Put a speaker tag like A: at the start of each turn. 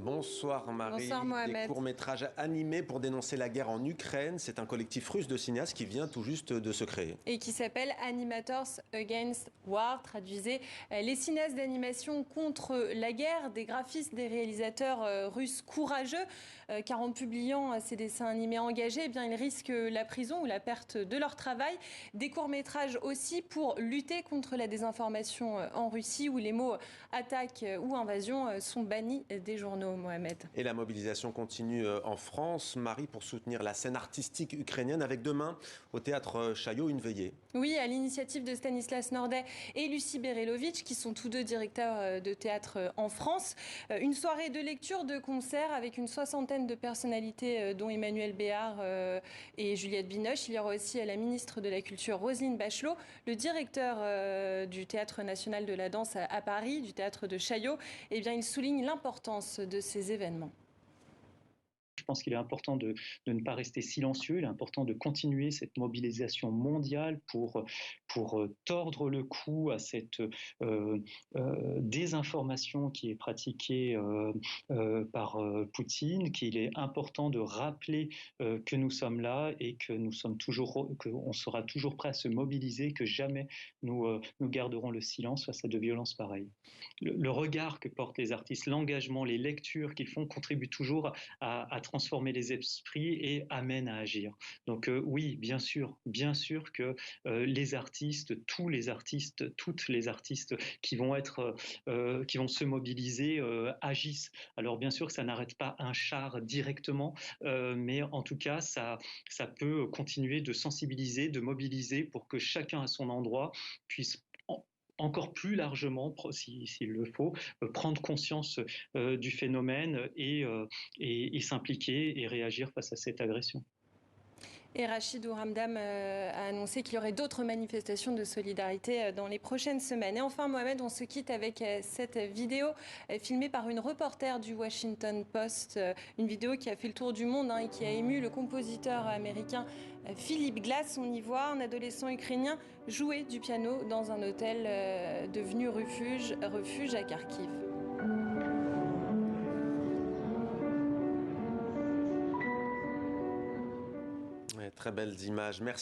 A: Bonsoir Marie.
B: Bonsoir Mohamed.
A: Des courts-métrages animés pour dénoncer la guerre en Ukraine. C'est un collectif russe de cinéastes qui vient tout juste de se créer.
B: Et qui s'appelle Animators Against War, traduisez les cinéastes d'animation contre la guerre, des graphistes, des réalisateurs russes courageux, car en publiant ces dessins animés engagés, eh bien, ils risquent la prison ou la perte de leur travail. Des courts-métrages aussi pour lutter contre la désinformation en Russie, où les mots attaque ou invasion sont bannis des journaux, Mohamed.
A: Et la mobilisation continue en France, Marie, pour soutenir la scène artistique ukrainienne, avec demain au théâtre Chaillot une veillée.
B: Oui, à l'initiative de Stanislas Nordet et Lucie Berelovitch, qui sont tous deux directeurs de théâtre en France. Une soirée de lecture, de concert avec une soixantaine de personnalités, dont Emmanuel Béard et Juliette Binoche. Il y aura aussi la ministre de la Culture, Roselyne Bachelot, le directeur du Théâtre national de la danse à Paris, du théâtre de Chaillot. Eh bien, il souligne l'importance de ces événements.
C: Je pense qu'il est important de ne pas rester silencieux, il est important de continuer cette mobilisation mondiale pour tordre le cou à cette désinformation qui est pratiquée par Poutine, qu'il est important de rappeler que nous sommes là et que qu'on sera toujours prêt à se mobiliser, que jamais nous garderons le silence face à de violences pareilles. Le regard que portent les artistes, l'engagement, les lectures qu'ils font contribuent toujours à transformer les esprits et amène à agir. Donc oui, bien sûr que les artistes, tous les artistes, toutes les artistes qui vont se mobiliser agissent. Alors bien sûr que ça n'arrête pas un char directement, mais en tout cas ça peut continuer de sensibiliser, de mobiliser pour que chacun à son endroit puisse encore plus largement, s'il le faut, prendre conscience du phénomène et s'impliquer et réagir face à cette agression.
B: Et Rachid Ouramdam a annoncé qu'il y aurait d'autres manifestations de solidarité dans les prochaines semaines. Et enfin, Mohamed, on se quitte avec cette vidéo filmée par une reporter du Washington Post. Une vidéo qui a fait le tour du monde et qui a ému le compositeur américain Philip Glass. On y voit un adolescent ukrainien jouer du piano dans un hôtel devenu refuge à Kharkiv.
A: Très belles images. Merci.